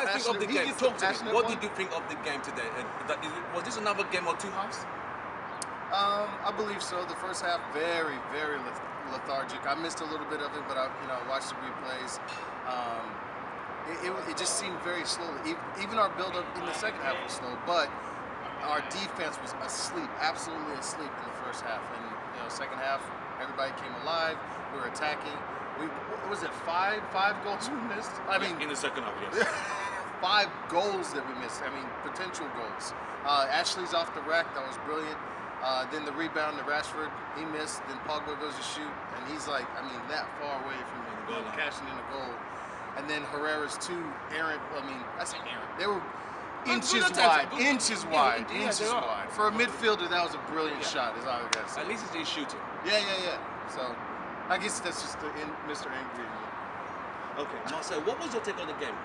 guys think of the game? Talk to me. What did you think of the game today? Was this another game or two halves? I believe so. The first half, very, very lethargic. I missed a little bit of it, but I watched the replays. It just seemed very slow. Even our build-up in the second half was slow, but our defense was asleep, absolutely asleep in the first half. And second half, everybody came alive. We were attacking. What was it, five goals we missed? I mean, in the second half, yes. 5 goals that we missed. I mean, potential goals. Ashley's off the rack. That was brilliant. Then the rebound to Rashford, he missed. Then Pogba goes to shoot, and he's like, I mean, that far away from cashing in a goal. And then Herrera's 2 errant. I mean, I say errant. They were inches wide. For a midfielder, that was a brilliant shot. Is all I gotta say. At least he's shooting. Yeah. So, I guess that's just the Mr. Angry in me. Okay, Marcel, what was your take on the game?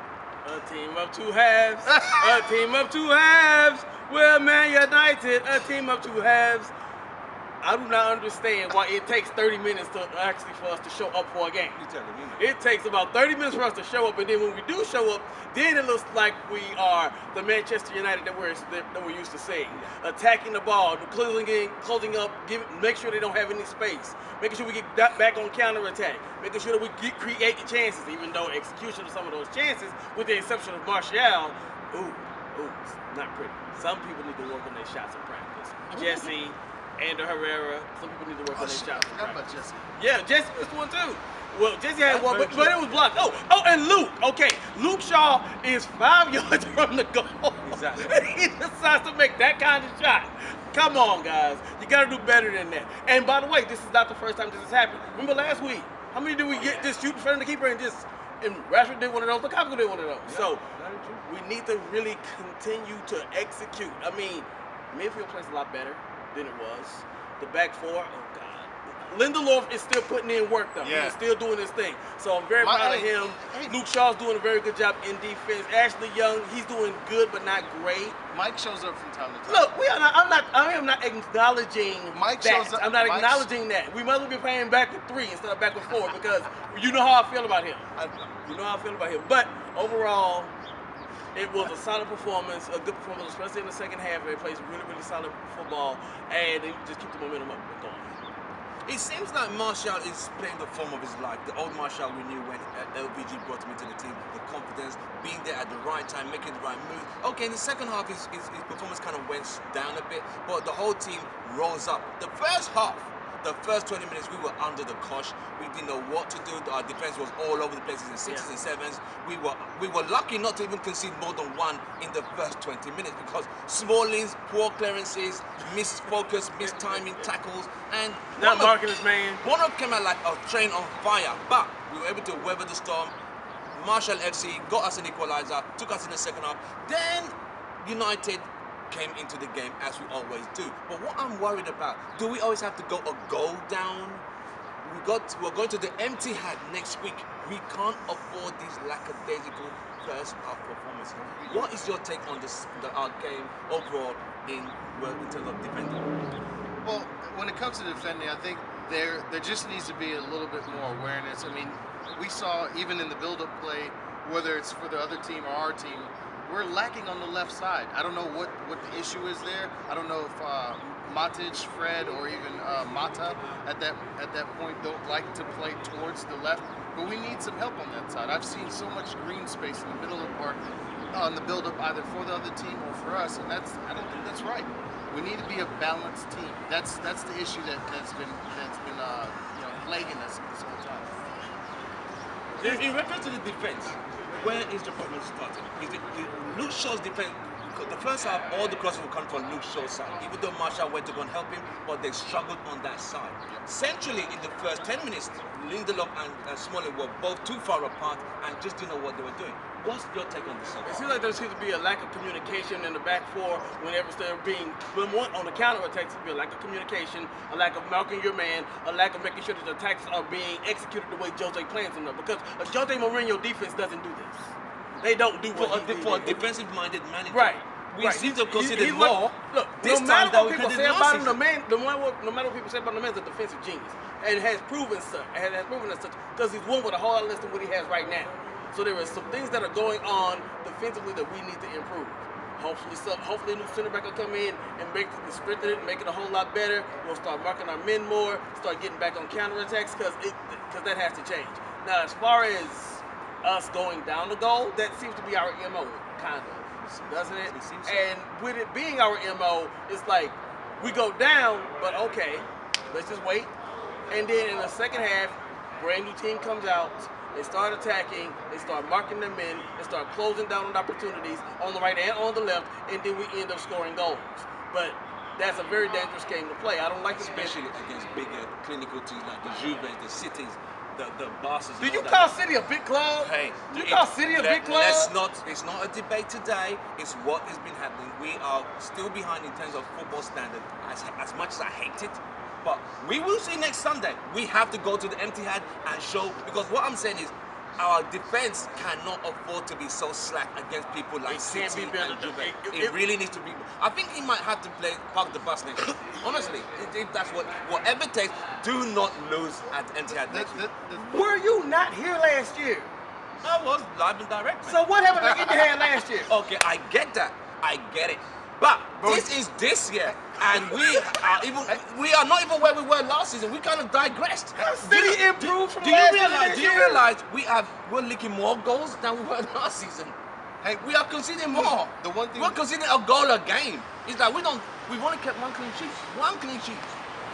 A team of 2 halves. A team of 2 halves. We're Man United. A team of 2 halves. I do not understand why it takes 30 minutes for us to show up for a game. You telling me? It takes about 30 minutes for us to show up, and then when we do show up, then it looks like we are the Manchester United that we're used to seeing. Attacking the ball, closing up, make sure they don't have any space, making sure we get back on counterattack, making sure that we create chances, even though execution of some of those chances, with the exception of Martial, it's not pretty. Some people need to work on their shots in practice. Jesse, Ander Herrera, some people need to work on their shots. How about Jesse? Yeah, Jesse missed one too. Well, Jesse had one, but it was blocked. Oh, and Luke. Okay, Luke Shaw is 5 yards from the goal. Exactly. He decides to make that kind of shot. Come on, guys. You got to do better than that. And by the way, this is not the first time this has happened. Remember last week? How many did we get just shoot in front of the keeper and Rashford did one of those, Lukaku did one of those. Yeah, so we need to really continue to execute. I mean, midfield plays a lot better than it was. The back 4, oh God. Lindelof is still putting in work though. Yeah. He's still doing his thing. So I'm very proud of him. Luke Shaw's doing a very good job in defense. Ashley Young, he's doing good but not great. Mike shows up from time to time. Look, I am not acknowledging that. I'm not acknowledging that. We must be playing back with 3 instead of back with 4 because you know how I feel about him. But overall, it was a solid performance, a good performance, especially in the second half. They plays really, really solid football, and they just keep the momentum up and going. It seems like Martial is playing the form of his life. The old Martial we knew when LVG brought him into the team. The confidence, being there at the right time, making the right move. Okay, in the second half, his performance kind of went down a bit, but the whole team rose up. The first half, the first 20 minutes, we were under the cosh. We didn't know what to do. Our defense was all over the places in 6s and 7s. We were lucky not to even concede more than 1 in the first 20 minutes because Smallings, poor clearances, missed focus, missed timing, tackles, and not marking his man. Bournemouth came out like a train on fire, but we were able to weather the storm. Marshall FC got us an equalizer, took us in the second half. Then United came into the game as we always do. But what I'm worried about, do we always have to go a goal down? We're going to the empty hat next week. We can't afford these lackadaisical first half performances. What is your take on our game overall in terms of defending? Well, when it comes to defending, I think there just needs to be a little bit more awareness. I mean, we saw even in the build-up play, whether it's for the other team or our team, we're lacking on the left side. I don't know what the issue is there. I don't know if Matic, Fred, or even Mata at that point don't like to play towards the left. But we need some help on that side. I've seen so much green space in the middle of the park on the build-up, either for the other team or for us, and I don't think that's right. We need to be a balanced team. That's the issue that's been plaguing us this whole time. In reference to the defense, where is the problem starting? Is it Luke Shaw's defense? The first half, all the crosses will come from Luke Shaw's side, even though Martial went to go and help him, but they struggled on that side. Centrally, in the first 10 minutes, Lindelof and Smalling were both too far apart and just didn't know what they were doing. What's your take on this? It seems like there seems to be a lack of communication in the back 4 whenever they're on the counter-attack. There seems to be a lack of communication, a lack of marking your man, a lack of making sure that the attacks are being executed the way Jose plans them. Because Jose Mourinho defense doesn't do this. They don't do what for a defensive-minded manager. Right. We seem to consider more. Look, no matter what people say about him, no matter what people say about the man's a defensive genius, and has proven such. And has proven as such because he's won with a whole lot less than what he has right now. So there are some things that are going on defensively that we need to improve. Hopefully a new center back will come in and strengthen it, make it a whole lot better. We'll start marking our men more, start getting back on counterattacks because that has to change. Now, as far as us going down the goal, that seems to be our MO, kind of, doesn't it? It seems so. And with it being our MO, it's like we go down, but okay, let's just wait. And then in the second half, brand new team comes out. They start attacking, they start marking their men, they start closing down on opportunities on the right and on the left, and then we end up scoring goals. But that's a very dangerous game to play. I don't like Especially against bigger clinical teams like the Juve, the Cities, the Barca's. Do you call City a big club? Hey, do you call City a big club? It's not a debate today. It's what has been happening. We are still behind in terms of football standard. As much as I hate it, but we will see next Sunday. We have to go to the empty head and show, because what I'm saying is our defense cannot afford to be so slack against people like City and Juve. It really needs to be. I think he might have to park the bus next year. Honestly, if that's whatever it takes, do not lose at empty head next year. Were you not here last year? I was live and direct, man. So what happened to empty head last year? Okay, I get that. I get it. But this is this year, and we are not even where we were last season. We kind of digressed. City improved from do last you realize? year. Do you realize we're leaking more goals than we were last season? Hey, We are conceding more. The one thing We're conceding a goal a game. It's like we've only kept one clean sheet. One clean sheet.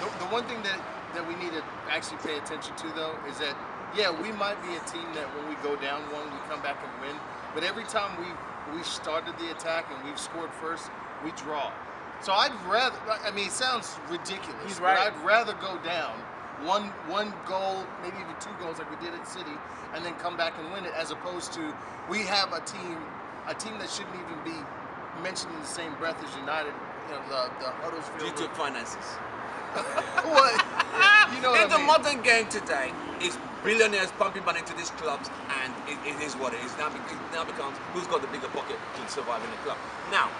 The one thing that we need to actually pay attention to, though, is that, yeah, we might be a team that when we go down one, we come back and win. But every time we started the attack and we've scored first, we draw. So I'd rather, I mean, it sounds ridiculous, He's right. but I'd rather go down one goal, maybe even 2 goals like we did at City, and then come back and win it, as opposed to we have a team that shouldn't even be mentioned in the same breath as United, you know, the Huddersfield. Due to finances. What? You know what In I the mean? modern game today, it's billionaires pumping money into these clubs, and it is what it is. It now becomes who's got the bigger pocket to survive in the club. Now,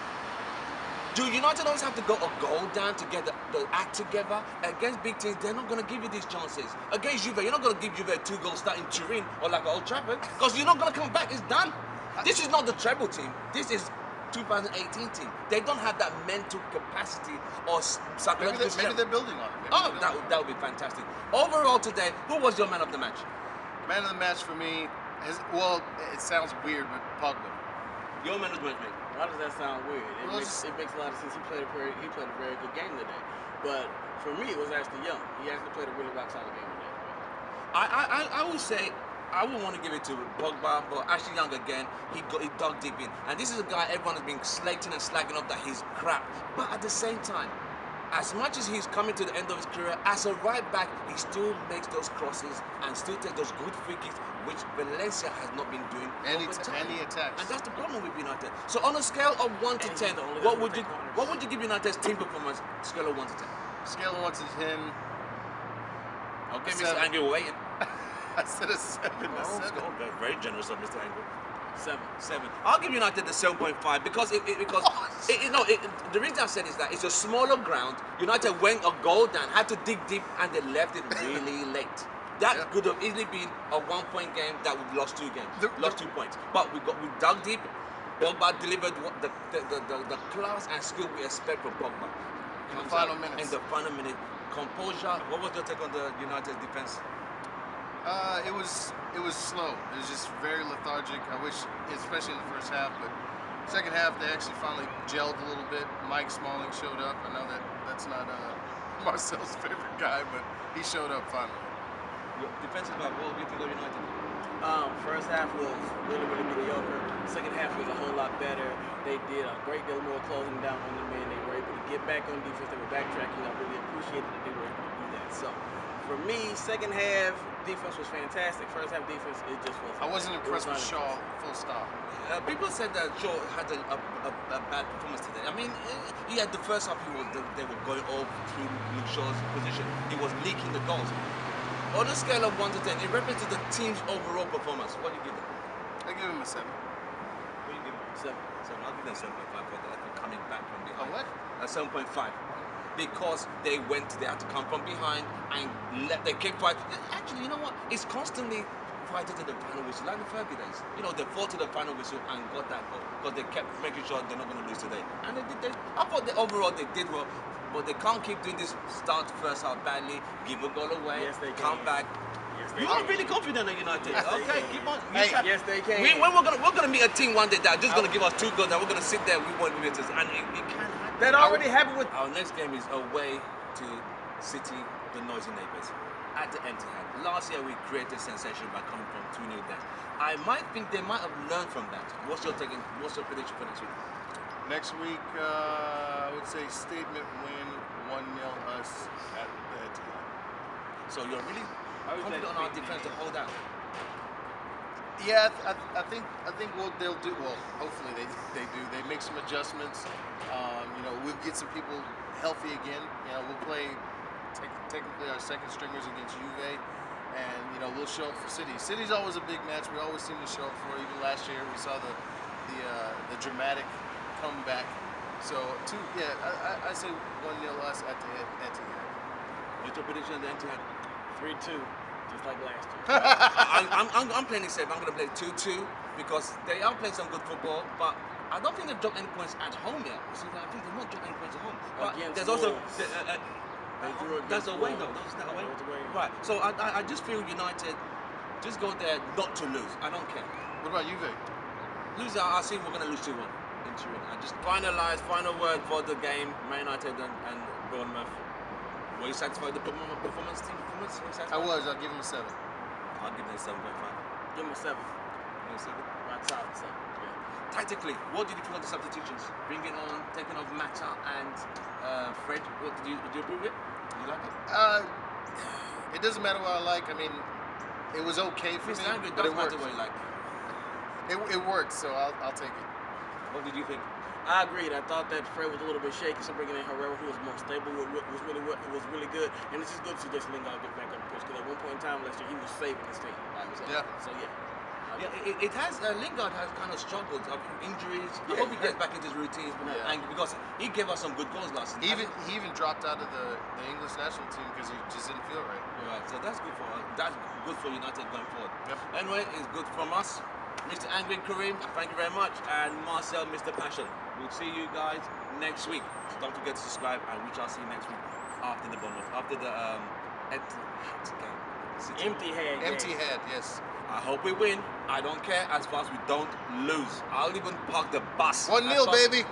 do United always have to go a goal down to get the act together? Against big teams, they're not going to give you these chances. Against Juve, you're not going to give Juve a 2-goal start in Turin or like Old Trafford, because you're not going to come back. It's done. This is not the treble team. This is 2018 team. They don't have that mental capacity or psychological Maybe strength. they're building on it. Oh, that would be fantastic. Overall today, who was your man of the match? Man of the match for me it sounds weird, but Pogba. Your man of the match, mate. Why does that sound weird? Well, It makes a lot of sense. He played a very good game today. But for me, it was actually Young. He actually played a really rock solid game today. I would say I would want to give it to Pogba, but Ashley Young again, he dug deep in. And this is a guy everyone has been slating and slagging up that he's crap. But at the same time, as much as he's coming to the end of his career, as a right back, he still makes those crosses and still takes those good free kicks, which Valencia has not been doing. And he attacks. And that's the problem with United. So on a scale of 1 to 10, what would you give United's team performance? Scale of 1 to 10. Scale of 1 to 10. Okay, Mr. 7. Angle waiting. I said a 7. A 7. Okay, very generous of Mr. Angle. 7. I'll give United the 7.5 because the reason I said is that it's a smaller ground. United went a goal down, had to dig deep, and they left it really late. That could have easily been a 1-point game that we lost 2 games, lost 2 points. But we dug deep. Pogba delivered the class and skill we expect from Pogba. In the final minutes. In the final minute, composure. What was your take on the United defense? It was slow. It was just very lethargic. I wish, especially in the first half, but second half they actually finally gelled a little bit. Mike Smalling showed up. I know that's not Marcel's favorite guy, but he showed up finally. Defensive back, what do you think of United? First half was really mediocre. Second half was a whole lot better. They did a great deal more closing down on the men. They were able to get back on defense. They were backtracking. I really appreciated that they were able to do that. So, for me, second half defense was fantastic. First half defense, it just wasn't. I wasn't impressed with Shaw. Full stop. People said that Shaw had a bad performance today. I mean, he had the first half. They were going all through Luke Shaw's position. He was leaking the goals. On a scale of 1 to 10, in reference to the team's overall performance, what do you give them? I give him a 7. What do you give them? 7. I'll give them 7.5 for coming back from A behind. what? A 7.5. Because they had to come from behind and they kept fighting. Actually, you know what? It's constantly fighting to the final whistle, like the Fergie days. You know, they fought to the final whistle and got that goal because they kept making sure they're not going to lose today. And they did. I thought overall they did well, but they can't keep doing this. Start first half badly, give a goal away, Yes, they come can. back. Yes, they You are can. really confident in United. Yes, they Okay, can. keep on. Hey, Yes, they can. We're gonna meet a team one day that are just gonna give us 2 goals, and we're gonna sit there. We won't be able to, and it can happen. That already happened with. Our next game is away to City, the noisy neighbours, at the Etihad. Last year we created sensation by coming from 2-0 down. I might think they might have learned from that. What's your prediction for next week? Next week, I would say statement win, 1-0 us at the Etihad. So you're really I would confident say on our 3-0. defense to hold out. Yeah, I think what they'll do. Well, hopefully they do. They make some adjustments. You know, we'll get some people healthy again. You know, we'll play technically our second stringers against Juve, and you know we'll show up for City. City's always a big match. We always seem to show up for. Even last year, we saw the dramatic comeback. So I say 1-0 us at the Etihad. What's your prediction at the Etihad? 3-2, just like last year. I'm playing it safe. I'm going to play 2-2 because they are playing some good football, but I don't think they've dropped any points at home yet. So I think they've not dropped any points at home. But Against there's also Wolves. that's against away though. Wolves. That's away. That's away. Right. So I just feel United just go there not to lose. I don't care. What about Juve? Lose, I see we're going to lose 2-1 in Turin. I just final word for the game, Man United and Bournemouth. Were you satisfied with the performance? Were you satisfied? I was. I'll give him a 7. I'll give them a 7.5. Give him a 7. Give them a 7. Right solid 7. Yeah. Tactically, what did you think of the substitutions? Bringing on, taking off Mata and Fred. What did you agree with? Did you like it? It doesn't matter what I like. I mean, it was okay for Mr. me, Angry, it but does it matter worked. what you like. It worked, so I'll take it. What did you think? I agreed. I thought that Fred was a little bit shaky, so bringing in Herrera, who was more stable, was really good. And it's just good to see Jason Lingard get back on the pitch because at one point in time last year he was saving this team by himself. Yeah. So yeah. Yeah, it has. Lingard has kind of struggled of injuries. I Yeah, hope he gets back into his routine, Yeah. and because he gave us some good goals last season. He even dropped out of the English national team because he just didn't feel right. Right, so that's good for us. That's good for United going forward. Yep. Anyway, it's good from us. Mr. Angry Kareem, thank you very much. And Marcel, Mr. Passion. We'll see you guys next week. So don't forget to subscribe, and we shall see you next week after the Bournemouth, after the game. Empty head. Empty head, yes. I hope we win. I don't care as far as we don't lose. I'll even park the bus. 1-0, baby.